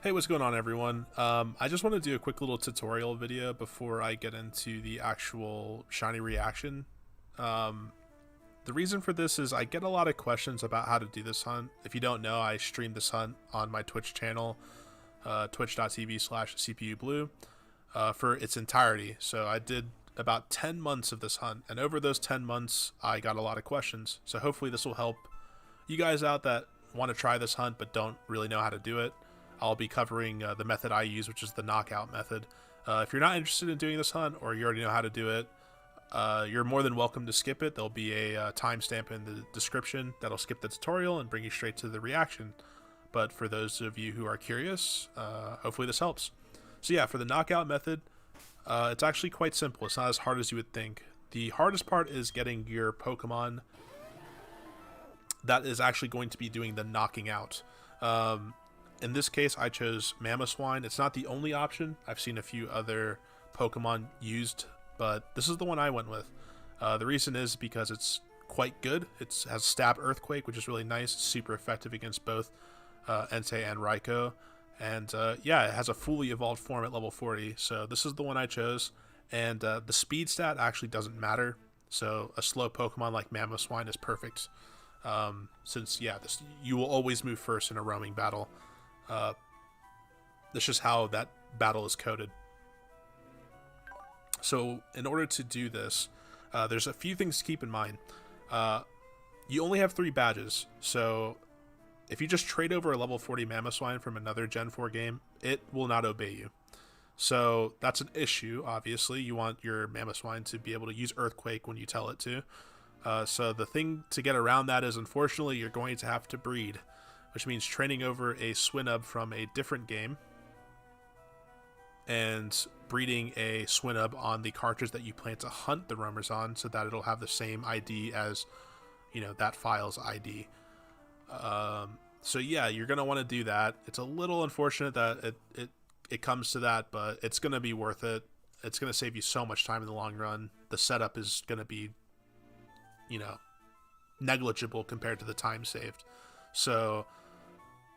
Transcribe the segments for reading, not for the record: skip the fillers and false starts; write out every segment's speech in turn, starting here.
Hey, what's going on, everyone? I just want to do a quick little tutorial video before I get into the actual shiny reaction. Um, the reason for this is I get a lot of questions about how to do this hunt. If you don't know, I stream this hunt on my Twitch channel, twitch.tv/cpublue, for its entirety. So I did about 10 months of this hunt, and over those 10 months, I got a lot of questions. So hopefully this will help you guys out that want to try this hunt but don't really know how to do it. I'll be covering the method I use, which is the knockout method. If you're not interested in doing this hunt, or you already know how to do it, you're more than welcome to skip it. There'll be a timestamp in the description that'll skip the tutorial and bring you straight to the reaction. But for those of you who are curious, hopefully this helps. So yeah, for the knockout method, it's actually quite simple. It's not as hard as you would think. The hardest part is getting your Pokemon that is actually going to be doing the knocking out. In this case, I chose Mamoswine. It's not the only option. I've seen a few other Pokemon used, but this is the one I went with. The reason is because it's quite good. It has Stab Earthquake, which is really nice. It's super effective against both Entei and Raikou. And yeah, it has a fully evolved form at level 40. So this is the one I chose. And the speed stat actually doesn't matter. So a slow Pokemon like Mamoswine is perfect. Since, yeah, you will always move first in a roaming battle. That's just how that battle is coded. So in order to do this, there's a few things to keep in mind. You only have 3 badges, so if you just trade over a level 40 Mamoswine from another Gen 4 game, it will not obey you. So that's an issue, obviously. You want your Mamoswine to be able to use Earthquake when you tell it to. So the thing to get around that is, unfortunately, you're going to have to breed, which means training over a Swinub from a different game and breeding a Swinub on the cartridge that you plan to hunt the roamers on, so that it'll have the same ID as, that file's ID. So yeah, you're going to want to do that. It's a little unfortunate that it comes to that, but it's going to be worth it. It's going to save you so much time in the long run. The setup is going to be, negligible compared to the time saved. So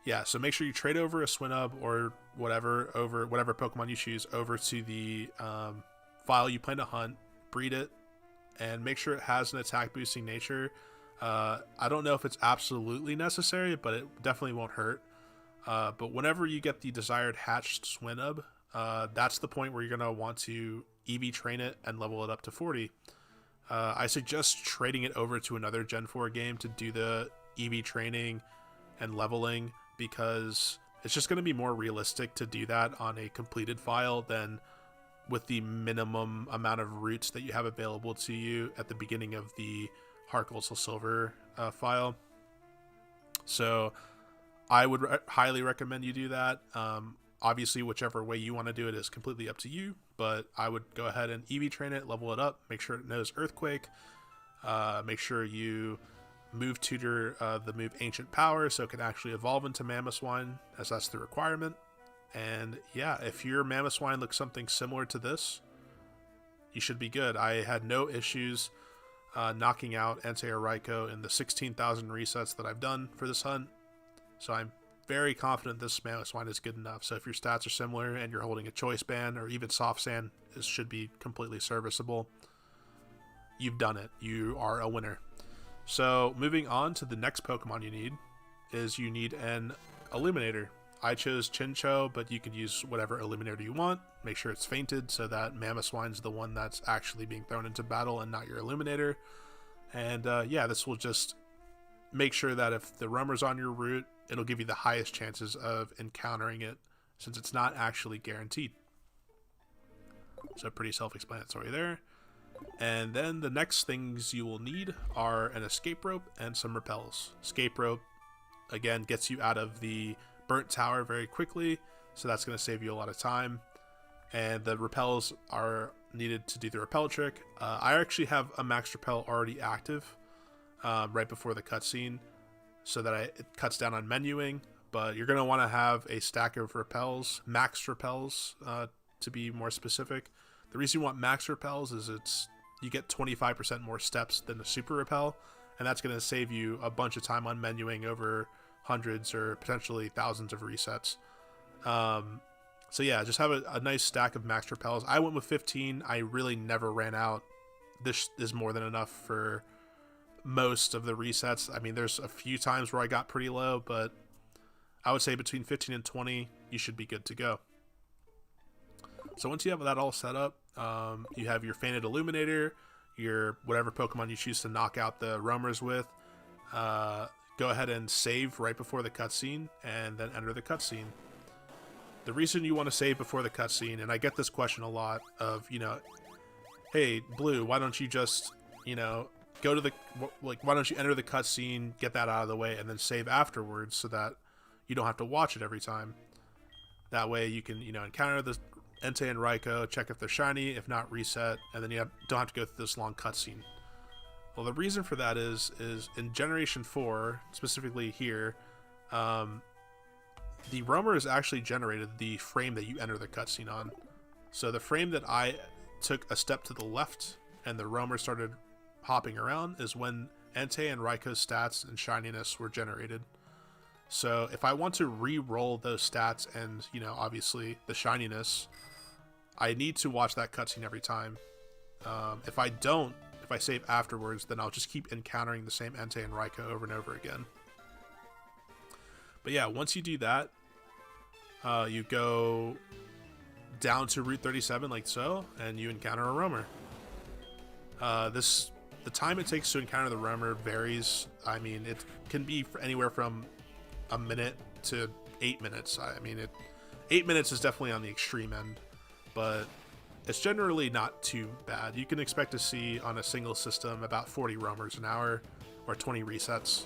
yeah, so make sure you trade over a Swinub or whatever Pokemon you choose over to the file you plan to hunt, breed it, and make sure it has an attack boosting nature. I don't know if it's absolutely necessary, but it definitely won't hurt. But whenever you get the desired hatched Swinub, that's the point where you're going to want to EV train it and level it up to 40. I suggest trading it over to another Gen 4 game to do the EV training and leveling, because it's just going to be more realistic to do that on a completed file than with the minimum amount of routes that you have available to you at the beginning of the Heart Gold SoulSilver file. So I would highly recommend you do that. Obviously, whichever way you want to do it is completely up to you, but I would go ahead and EV train it, level it up, make sure it knows Earthquake, make sure you move tutor the move Ancient Power so it can actually evolve into Mamoswine, as that's the requirement. And yeah, if your Mamoswine looks something similar to this, you should be good. I had no issues knocking out Entei or Raikou in the 16,000 resets that I've done for this hunt, so I'm very confident this Mamoswine is good enough. So if your stats are similar and you're holding a Choice Band or even Soft Sand, it should be completely serviceable. You've done it. You are a winner. So moving on to the next Pokemon you need an Illuminator. I chose Chinchou, but you could use whatever Illuminator you want. Make sure it's fainted so that Mamoswine's the one that's actually being thrown into battle and not your Illuminator. And yeah, this will just make sure that if the roamer's on your route, it'll give you the highest chances of encountering it, since it's not actually guaranteed. So pretty self-explanatory there. And then the next things you will need are an escape rope and some repels. Escape rope, again, gets you out of the burnt tower very quickly, so that's going to save you a lot of time. And the repels are needed to do the repel trick. I actually have a max repel already active right before the cutscene, so that it cuts down on menuing. But you're going to want to have a stack of repels, max repels to be more specific. The reason you want max repels is you get 25% more steps than the super repel, and that's going to save you a bunch of time on menuing over hundreds or potentially thousands of resets. So yeah, just have a nice stack of max repels. I went with 15. I really never ran out. This is more than enough for most of the resets. I mean, there's a few times where I got pretty low, but I would say between 15 and 20, you should be good to go. So once you have that all set up, you have your Fainted Illuminator, your whatever Pokemon you choose to knock out the roamers with. Go ahead and save right before the cutscene, and then enter the cutscene. The reason you want to save before the cutscene, and I get this question a lot of, you know, hey, Blue, why don't you just, you know, go to the, like, why don't you enter the cutscene, get that out of the way, and then save afterwards so that you don't have to watch it every time. That way you can, you know, encounter the Entei and Raikou, check if they're shiny, if not, reset, and then you don't have to go through this long cutscene. Well, the reason for that is in Generation 4, specifically here, the roamer is actually generated the frame that you enter the cutscene on. So the frame that I took a step to the left and the roamer started hopping around is when Entei and Raikou's stats and shininess were generated. So if I want to re-roll those stats and, you know, obviously the shininess, I need to watch that cutscene every time. If I don't, if I save afterwards, then I'll just keep encountering the same Entei and Raikou over and over again. But yeah, once you do that, you go down to Route 37 like so, and you encounter a roamer. The time it takes to encounter the roamer varies. I mean, it can be anywhere from a minute to 8 minutes. I mean, 8 minutes is definitely on the extreme end, but it's generally not too bad. You can expect to see on a single system about 40 roamers an hour or 20 resets.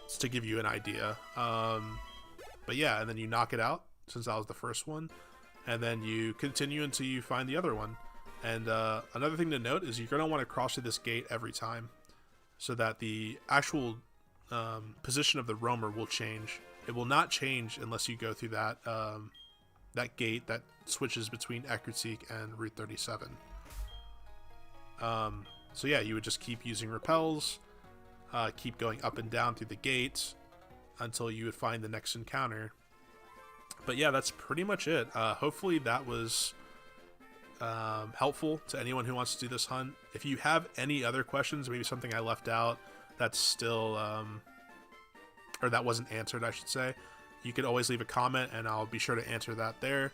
Just to give you an idea. But yeah, and then you knock it out, since that was the first one, and then you continue until you find the other one. And another thing to note is you're going to want to cross through this gate every time, so that the actual position of the roamer will change. It will not change unless you go through that that gate that switches between Ekrutik and Route 37. So yeah, you would just keep using repels, keep going up and down through the gates until you would find the next encounter. But yeah, that's pretty much it. Hopefully that was helpful to anyone who wants to do this hunt. If you have any other questions, maybe something I left out that's still or that wasn't answered, I should say, you could always leave a comment and I'll be sure to answer that there.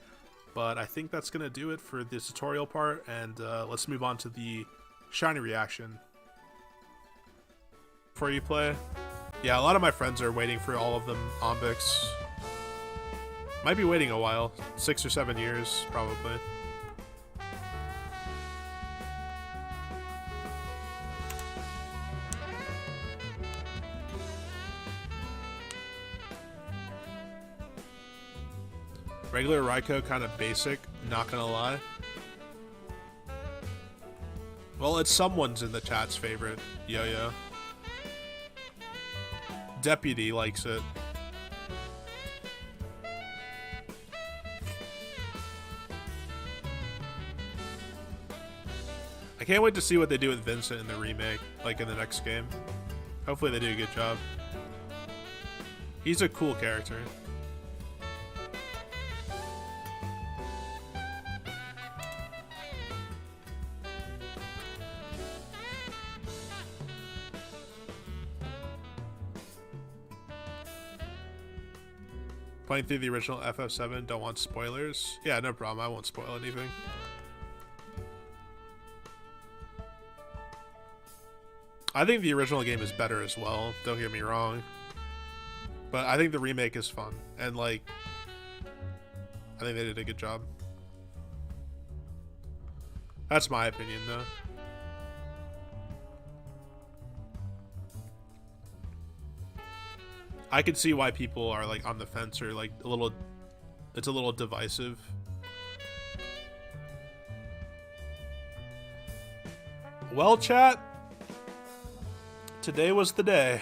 But I think that's gonna do it for the tutorial part, and let's move on to the shiny reaction. Before you play, yeah, a lot of my friends are waiting for all of them Ombics. Might be waiting a while, 6 or 7 years probably. Regular Raikou, kind of basic, not gonna lie. Well, it's someone's in the chat's favorite, Yo-Yo. Deputy likes it. I can't wait to see what they do with Vincent in the remake, like in the next game. Hopefully they do a good job. He's a cool character. Playing through the original FF7, don't want spoilers. Yeah, no problem, I won't spoil anything. I think the original game is better as well, don't get me wrong. But I think the remake is fun, and like, I think they did a good job. That's my opinion though. I could see why people are like on the fence or like it's a little divisive. Well, chat, today was the day.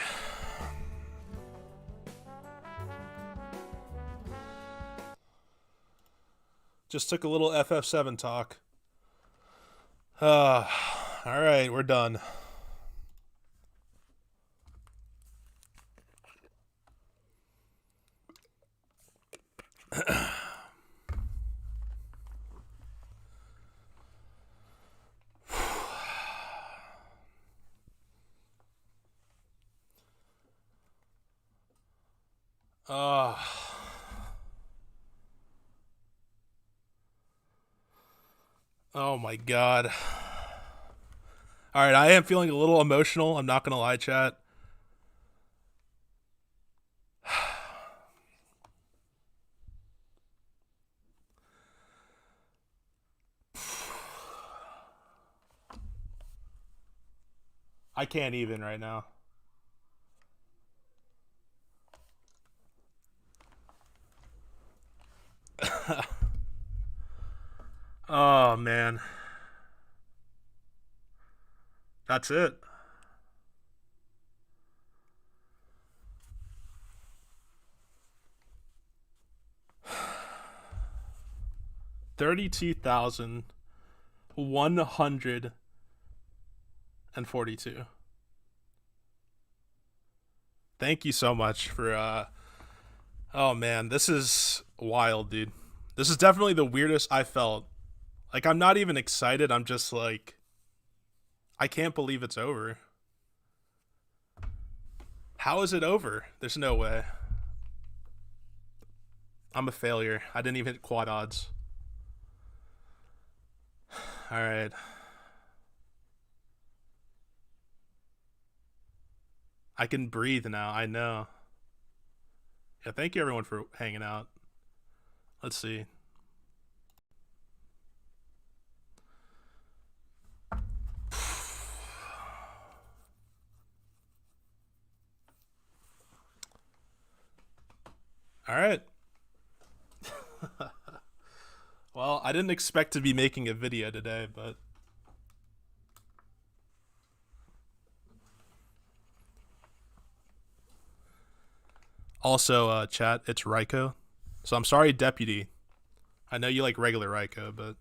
Just took a little FF7 talk. All right, we're done. Oh. Oh my god. Alright, I am feeling a little emotional. I'm not gonna lie, chat. I can't even right now. Oh man. That's it. $32,142. Thank you so much for oh man, this is wild, dude. This is definitely the weirdest I felt. Like, I'm not even excited. I'm just like, I can't believe it's over. How is it over? There's no way. I'm a failure. I didn't even hit quad odds. Alright. I can breathe now. I know. Yeah, thank you everyone for hanging out. Let's see. All right. Well, I didn't expect to be making a video today, but also, chat, it's Raikou. So I'm sorry, Deputy. I know you like regular Raikou, but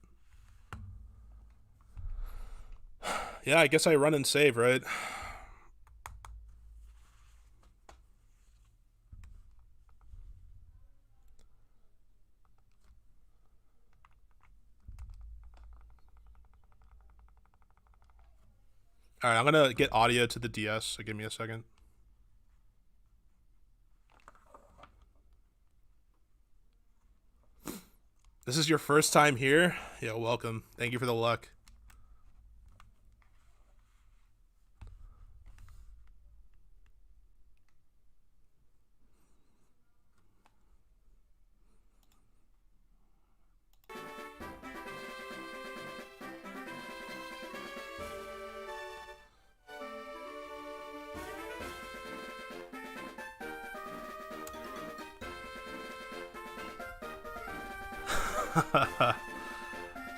yeah, I guess I run and save, right? All right, I'm gonna get audio to the DS. So give me a second. This is your first time here? Yeah, welcome. Thank you for the luck.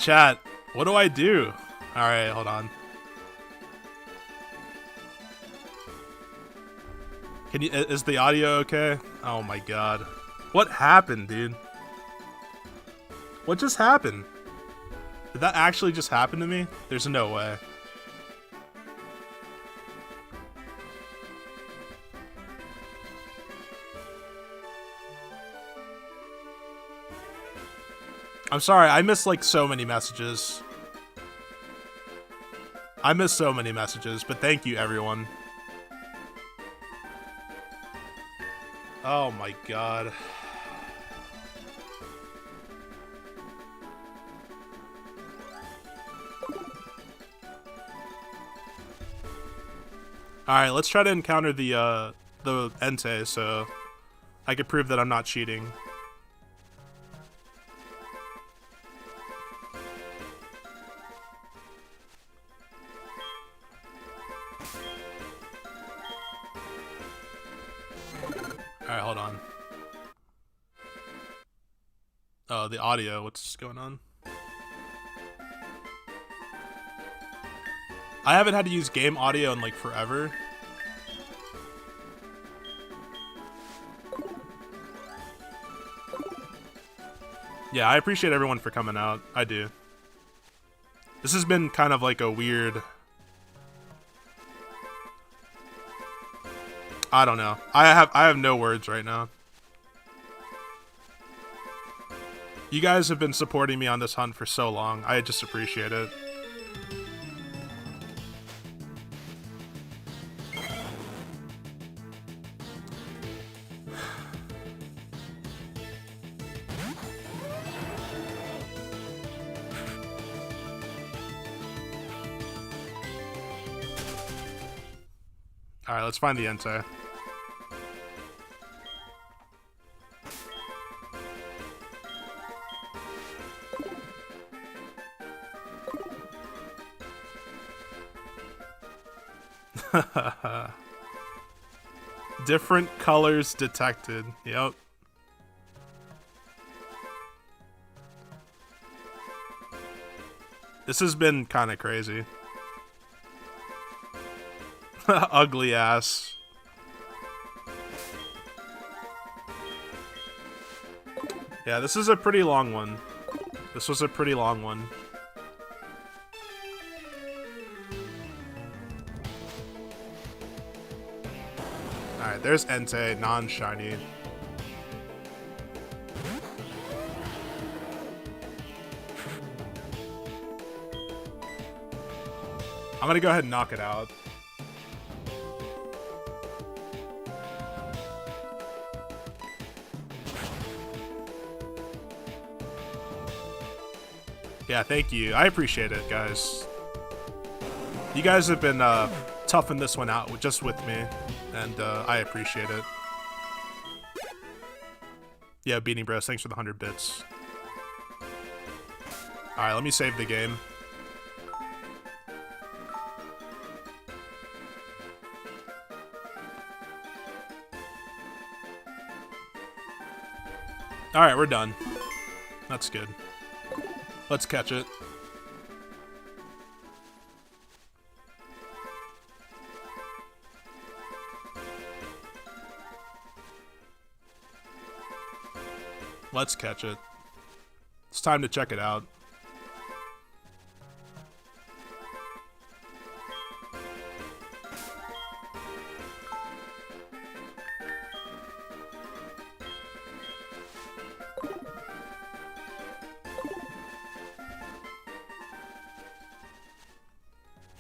Chat, what do I do? All right, hold on. Can you? Is the audio okay? Oh my god, what happened, dude? What just happened? Did that actually just happen to me? There's no way. I'm sorry, I missed like so many messages. I missed so many messages, but thank you everyone. Oh my god. Alright, let's try to encounter the Entei so I can prove that I'm not cheating. Alright, hold on. Oh, the audio, what's going on? I haven't had to use game audio in like forever. Yeah, I appreciate everyone for coming out. I do. This has been kind of like a weird... I don't know. I have no words right now. You guys have been supporting me on this hunt for so long. I just appreciate it. Alright, let's find the Entei. Different colors detected. Yep. This has been kind of crazy. Ugly ass. Yeah, this is a pretty long one. This was a pretty long one. Alright, there's Entei, non-shiny. I'm gonna go ahead and knock it out. Yeah, thank you. I appreciate it, guys. You guys have been toughing this one out just with me, and I appreciate it. Yeah, Beanie Bros, thanks for the 100 bits. Alright, let me save the game. Alright, we're done. That's good. Let's catch it. Let's catch it. It's time to check it out.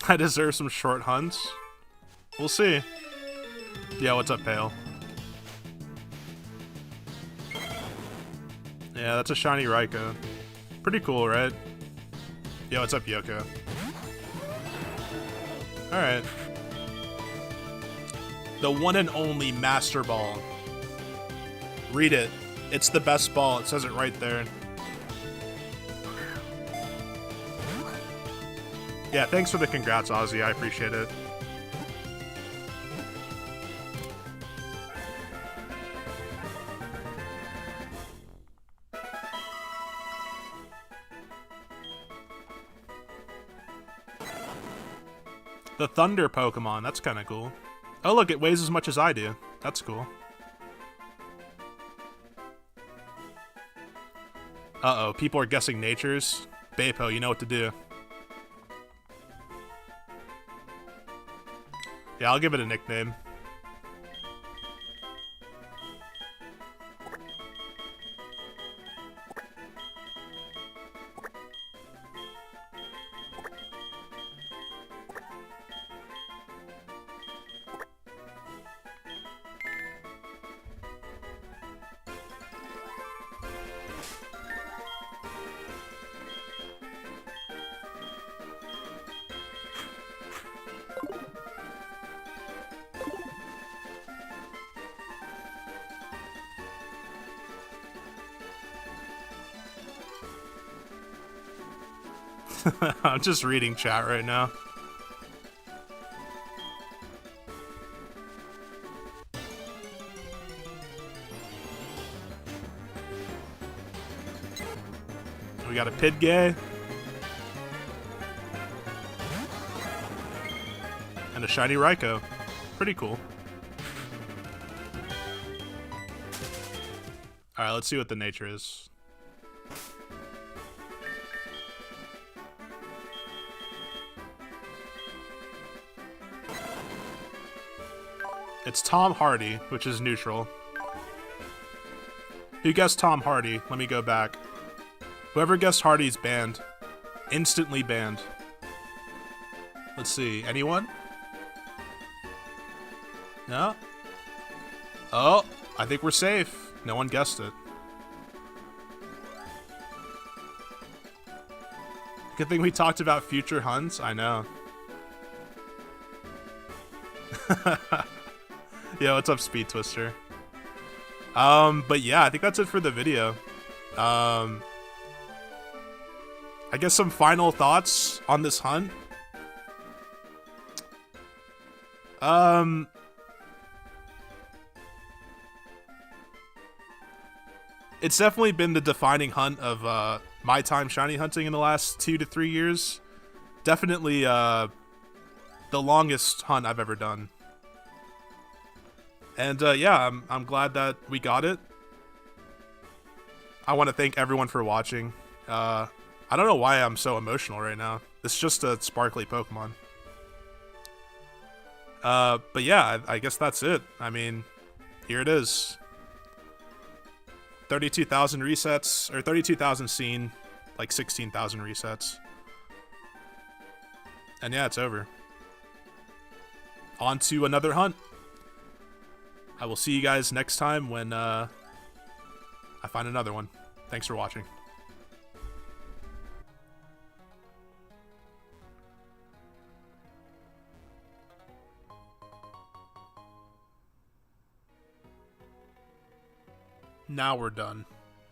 I deserve some short hunts. We'll see. Yeah, what's up, Pale? Yeah, that's a shiny Raikou. Pretty cool, right? Yeah, what's up, Yoko? Alright. The one and only Master Ball. Read it. It's the best ball. It says it right there. Yeah, thanks for the congrats, Ozzy. I appreciate it. The Thunder Pokemon. That's kind of cool. Oh, look, it weighs as much as I do. That's cool. Uh-oh, people are guessing natures. Beipo, you know what to do. Yeah, I'll give it a nickname. I'm just reading chat right now. We got a Pidgey. And a shiny Raikou. Pretty cool. Alright, let's see what the nature is. It's Tom Hardy, which is neutral. Who guessed Tom Hardy? Let me go back. Whoever guessed Hardy's banned. Instantly banned. Let's see. Anyone? No? Oh, I think we're safe. No one guessed it. Good thing we talked about future hunts. I know. Yo, what's up, Speed Twister? But yeah, I think that's it for the video. I guess some final thoughts on this hunt. It's definitely been the defining hunt of my time shiny hunting in the last 2 to 3 years. Definitely the longest hunt I've ever done. And yeah, I'm glad that we got it. I want to thank everyone for watching. I don't know why I'm so emotional right now. It's just a sparkly Pokemon. But yeah, I guess that's it. I mean, here it is. 32,000 resets, or 32,000 seen, like 16,000 resets. And yeah, it's over. On to another hunt. I will see you guys next time when I find another one. Thanks for watching. Now we're done.